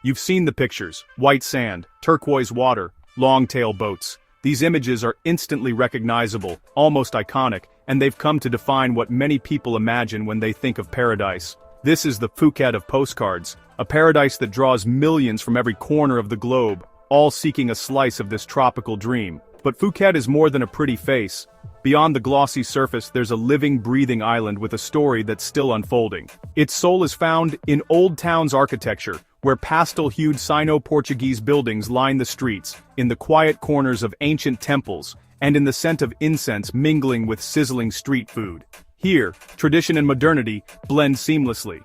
You've seen the pictures: white sand, turquoise water, long-tail boats. These images are instantly recognizable, almost iconic, and they've come to define what many people imagine when they think of paradise. This is the Phuket of postcards, a paradise that draws millions from every corner of the globe, all seeking a slice of this tropical dream. But Phuket is more than a pretty face. Beyond the glossy surface, there's a living, breathing island with a story that's still unfolding. Its soul is found in Old Town's architecture, where pastel-hued Sino-Portuguese buildings line the streets, in the quiet corners of ancient temples, and in the scent of incense mingling with sizzling street food. Here, tradition and modernity blend seamlessly.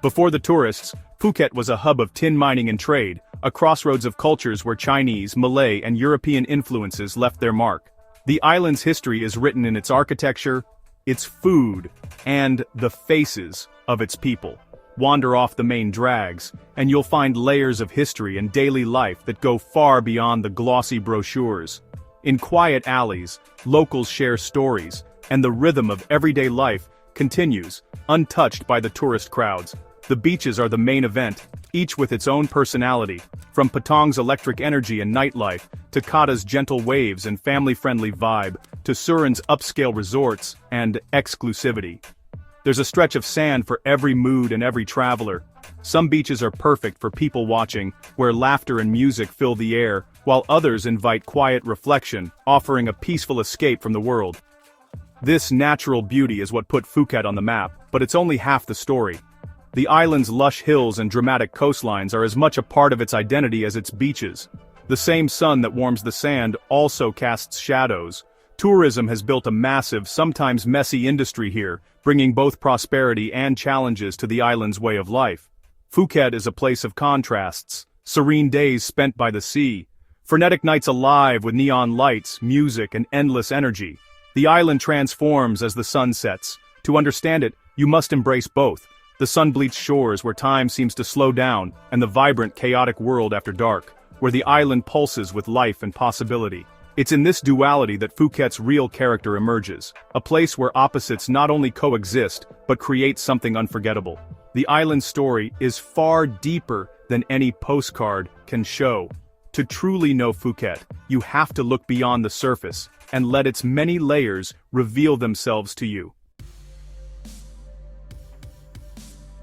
Before the tourists, Phuket was a hub of tin mining and trade, a crossroads of cultures where Chinese, Malay, and European influences left their mark. The island's history is written in its architecture, its food, and the faces of its people. Wander off the main drags, and you'll find layers of history and daily life that go far beyond the glossy brochures. In quiet alleys, locals share stories, and the rhythm of everyday life continues, untouched by the tourist crowds. The beaches are the main event, each with its own personality, from Patong's electric energy and nightlife, to Kata's gentle waves and family-friendly vibe, to Surin's upscale resorts and exclusivity. There's a stretch of sand for every mood and every traveler. Some beaches are perfect for people watching, where laughter and music fill the air, while others invite quiet reflection, offering a peaceful escape from the world. This natural beauty is what put Phuket on the map, but it's only half the story. The island's lush hills and dramatic coastlines are as much a part of its identity as its beaches. The same sun that warms the sand also casts shadows. Tourism has built a massive, sometimes messy industry here, bringing both prosperity and challenges to the island's way of life. Phuket is a place of contrasts, serene days spent by the sea, frenetic nights alive with neon lights, music, and endless energy. The island transforms as the sun sets. To understand it, you must embrace both: the sun-bleached shores where time seems to slow down, and the vibrant, chaotic world after dark, where the island pulses with life and possibility. It's in this duality that Phuket's real character emerges, a place where opposites not only coexist, but create something unforgettable. The island's story is far deeper than any postcard can show. To truly know Phuket, you have to look beyond the surface, and let its many layers reveal themselves to you.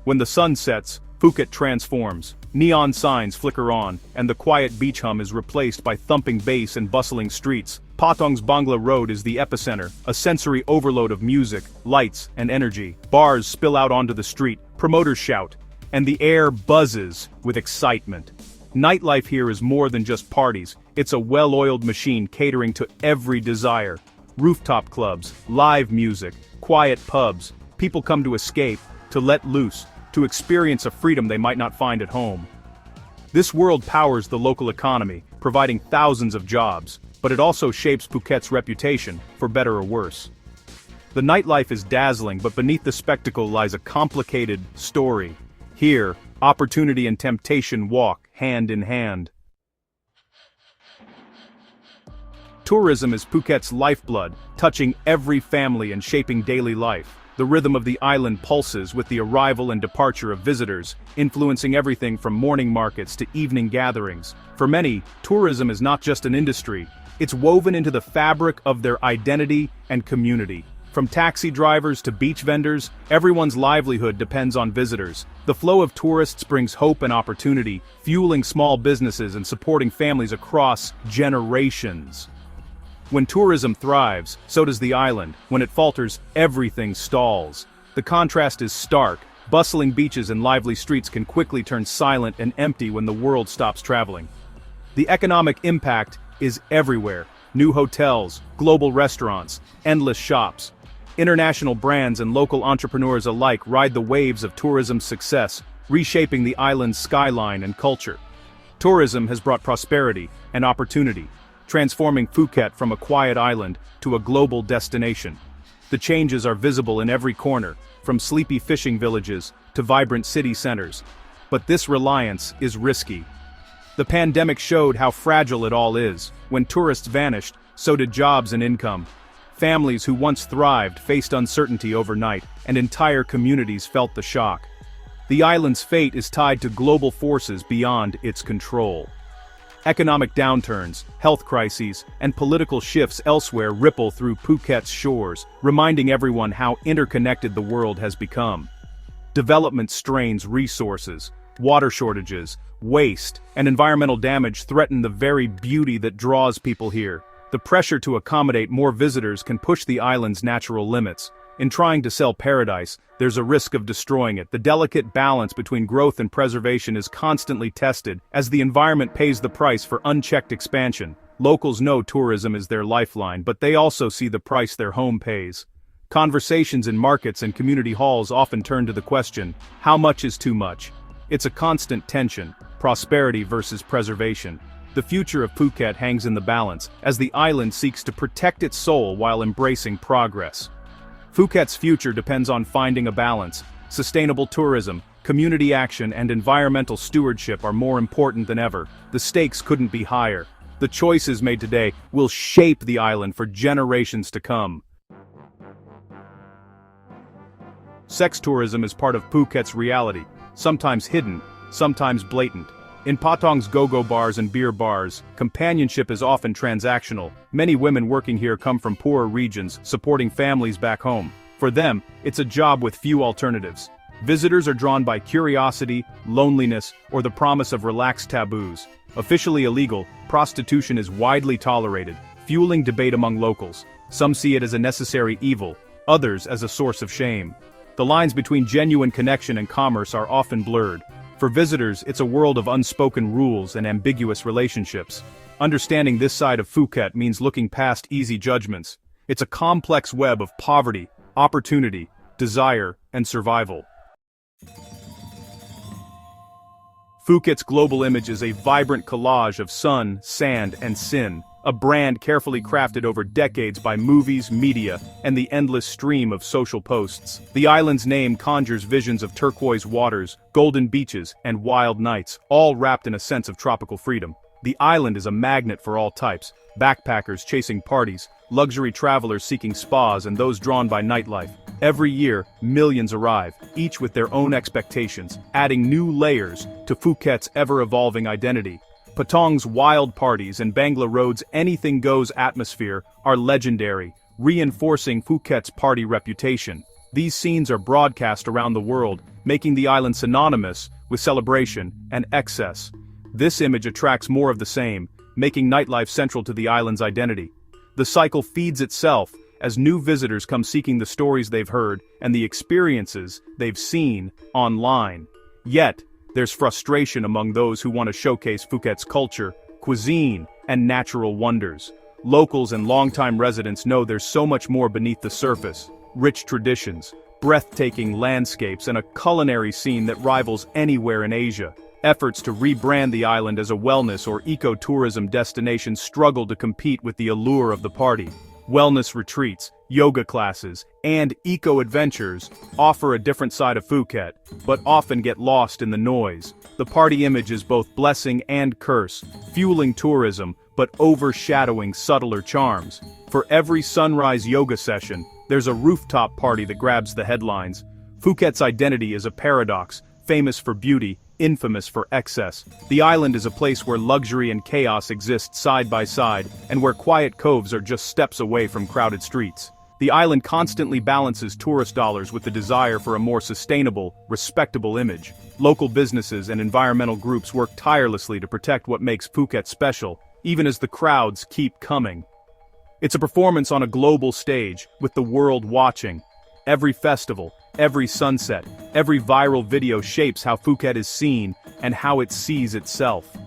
When the sun sets, Phuket transforms. Neon signs flicker on, and the quiet beach hum is replaced by thumping bass and bustling streets. Patong's Bangla Road is the epicenter, a sensory overload of music, lights, and energy. Bars spill out onto the street, promoters shout, and the air buzzes with excitement. Nightlife here is more than just parties, it's a well-oiled machine catering to every desire. Rooftop clubs, live music, quiet pubs. People come to escape, to let loose, to experience a freedom they might not find at home. This world powers the local economy, providing thousands of jobs, but it also shapes Phuket's reputation, for better or worse. The nightlife is dazzling, but beneath the spectacle lies a complicated story. Here, opportunity and temptation walk hand in hand. Tourism is Phuket's lifeblood, touching every family and shaping daily life. The rhythm of the island pulses with the arrival and departure of visitors, influencing everything from morning markets to evening gatherings. For many, tourism is not just an industry, it's woven into the fabric of their identity and community. From taxi drivers to beach vendors, everyone's livelihood depends on visitors. The flow of tourists brings hope and opportunity, fueling small businesses and supporting families across generations. When tourism thrives, so does the island. When it falters, everything stalls. The contrast is stark. Bustling beaches and lively streets can quickly turn silent and empty when the world stops traveling. The economic impact is everywhere. New hotels, global restaurants, endless shops. International brands and local entrepreneurs alike ride the waves of tourism's success, reshaping the island's skyline and culture. Tourism has brought prosperity and opportunity, transforming Phuket from a quiet island to a global destination. The changes are visible in every corner, from sleepy fishing villages to vibrant city centers. But this reliance is risky. The pandemic showed how fragile it all is. When tourists vanished, so did jobs and income. Families who once thrived faced uncertainty overnight, and entire communities felt the shock. The island's fate is tied to global forces beyond its control. Economic downturns, health crises, and political shifts elsewhere ripple through Phuket's shores, reminding everyone how interconnected the world has become. Development strains resources, water shortages, waste, and environmental damage threaten the very beauty that draws people here. The pressure to accommodate more visitors can push the island's natural limits. In trying to sell paradise, there's a risk of destroying it. The delicate balance between growth and preservation is constantly tested, as the environment pays the price for unchecked expansion. Locals know tourism is their lifeline, but they also see the price their home pays. Conversations in markets and community halls often turn to the question, how much is too much? It's a constant tension, prosperity versus preservation. The future of Phuket hangs in the balance, as the island seeks to protect its soul while embracing progress. Phuket's future depends on finding a balance. Sustainable tourism, community action, and environmental stewardship are more important than ever. The stakes couldn't be higher. The choices made today will shape the island for generations to come. Sex tourism is part of Phuket's reality, sometimes hidden, sometimes blatant. In Patong's go-go bars and beer bars, companionship is often transactional. Many women working here come from poorer regions, supporting families back home. For them, it's a job with few alternatives. Visitors are drawn by curiosity, loneliness, or the promise of relaxed taboos. Officially illegal, prostitution is widely tolerated, fueling debate among locals. Some see it as a necessary evil, others as a source of shame. The lines between genuine connection and commerce are often blurred. For visitors, it's a world of unspoken rules and ambiguous relationships. Understanding this side of Phuket means looking past easy judgments. It's a complex web of poverty, opportunity, desire, and survival. Phuket's global image is a vibrant collage of sun, sand, and sin, a brand carefully crafted over decades by movies, media, and the endless stream of social posts. The island's name conjures visions of turquoise waters, golden beaches, and wild nights, all wrapped in a sense of tropical freedom. The island is a magnet for all types: backpackers chasing parties, luxury travelers seeking spas, and those drawn by nightlife. Every year, millions arrive, each with their own expectations, adding new layers to Phuket's ever-evolving identity. Patong's wild parties and Bangla Road's anything-goes atmosphere are legendary, reinforcing Phuket's party reputation. These scenes are broadcast around the world, making the island synonymous with celebration and excess. This image attracts more of the same, making nightlife central to the island's identity. The cycle feeds itself, as new visitors come seeking the stories they've heard and the experiences they've seen online. Yet, there's frustration among those who want to showcase Phuket's culture, cuisine, and natural wonders. Locals and longtime residents know there's so much more beneath the surface: rich traditions, breathtaking landscapes, and a culinary scene that rivals anywhere in Asia. Efforts to rebrand the island as a wellness or eco-tourism destination struggle to compete with the allure of the party. Wellness retreats, yoga classes, and eco-adventures offer a different side of Phuket, but often get lost in the noise. The party image is both blessing and curse, fueling tourism, but overshadowing subtler charms. For every sunrise yoga session, there's a rooftop party that grabs the headlines. Phuket's identity is a paradox, famous for beauty, infamous for excess. The island is a place where luxury and chaos exist side by side, and where quiet coves are just steps away from crowded streets. The island constantly balances tourist dollars with the desire for a more sustainable, respectable image. Local businesses and environmental groups work tirelessly to protect what makes Phuket special, even as the crowds keep coming. It's a performance on a global stage, with the world watching. Every festival, every sunset, every viral video shapes how Phuket is seen and how it sees itself.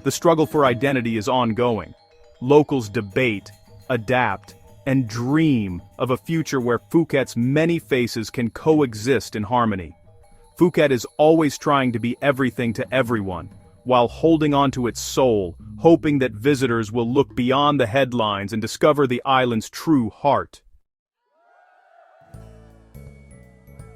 The struggle for identity is ongoing. Locals debate, adapt, and dream of a future where Phuket's many faces can coexist in harmony. Phuket is always trying to be everything to everyone, while holding on to its soul, hoping that visitors will look beyond the headlines and discover the island's true heart.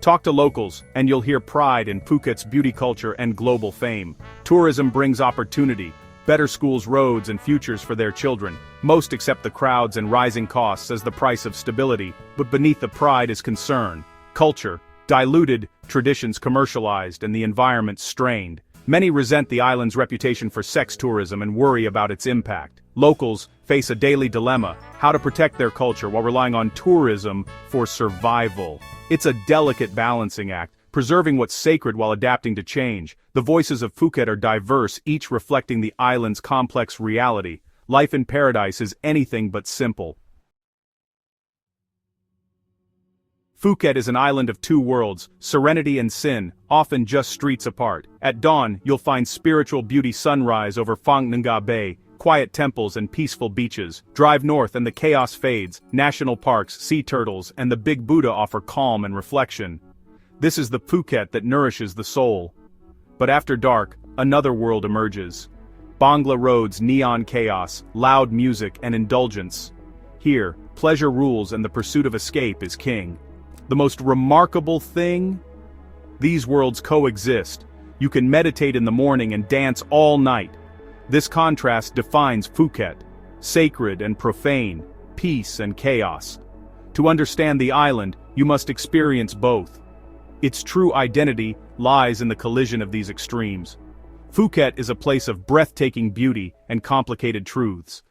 Talk to locals, and you'll hear pride in Phuket's beauty culture and global fame. Tourism brings opportunity, better schools, roads, and futures for their children. Most accept the crowds and rising costs as the price of stability, but beneath the pride is concern, culture, Diluted, traditions commercialized, and the environment strained. Many resent the island's reputation for sex tourism and worry about its impact. Locals face a daily dilemma: how to protect their culture while relying on tourism for survival. It's a delicate balancing act, preserving what's sacred while adapting to change. The voices of Phuket are diverse, each reflecting the island's complex reality. Life in paradise is anything but simple. Phuket is an island of two worlds, serenity and sin, often just streets apart. At dawn, you'll find spiritual beauty sunrise over Phang Nga Bay, quiet temples and peaceful beaches. Drive north and the chaos fades. National parks, sea turtles, and the Big Buddha offer calm and reflection. This is the Phuket that nourishes the soul. But after dark, another world emerges. Bangla roads, neon chaos, loud music, and indulgence. Here, pleasure rules and the pursuit of escape is king. The most remarkable thing? These worlds coexist. You can meditate in the morning and dance all night. This contrast defines Phuket: sacred and profane, peace and chaos. To understand the island, you must experience both. Its true identity lies in the collision of these extremes. Phuket is a place of breathtaking beauty and complicated truths.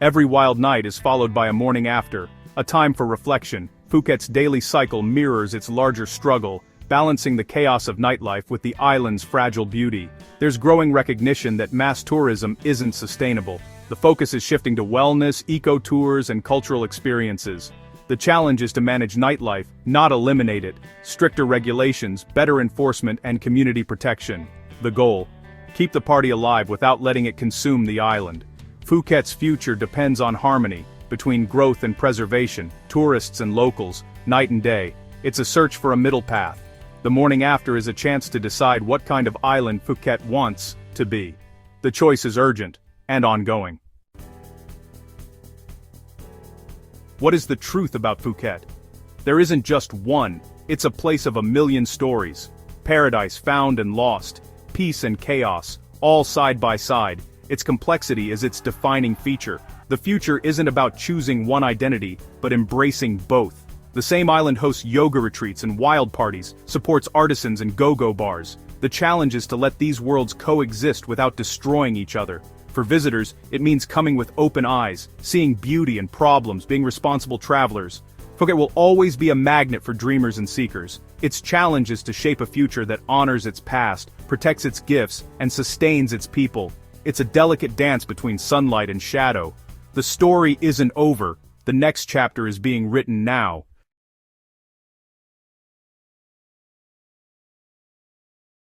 Every wild night is followed by a morning after, a time for reflection. Phuket's daily cycle mirrors its larger struggle, balancing the chaos of nightlife with the island's fragile beauty. There's growing recognition that mass tourism isn't sustainable. The focus is shifting to wellness, eco-tours, and cultural experiences. The challenge is to manage nightlife, not eliminate it. Stricter regulations, better enforcement, and community protection. The goal: keep the party alive without letting it consume the island. Phuket's future depends on harmony between growth and preservation, tourists and locals, night and day. It's a search for a middle path. The morning after is a chance to decide what kind of island Phuket wants to be. The choice is urgent and ongoing. What is the truth about Phuket? There isn't just one. It's a place of a million stories. Paradise found and lost, peace and chaos, all side by side. Its complexity is its defining feature. The future isn't about choosing one identity, but embracing both. The same island hosts yoga retreats and wild parties, supports artisans and go-go bars. The challenge is to let these worlds coexist without destroying each other. For visitors, it means coming with open eyes, seeing beauty and problems, being responsible travelers. Phuket will always be a magnet for dreamers and seekers. Its challenge is to shape a future that honors its past, protects its gifts, and sustains its people. It's a delicate dance between sunlight and shadow. The story isn't over. The next chapter is being written now.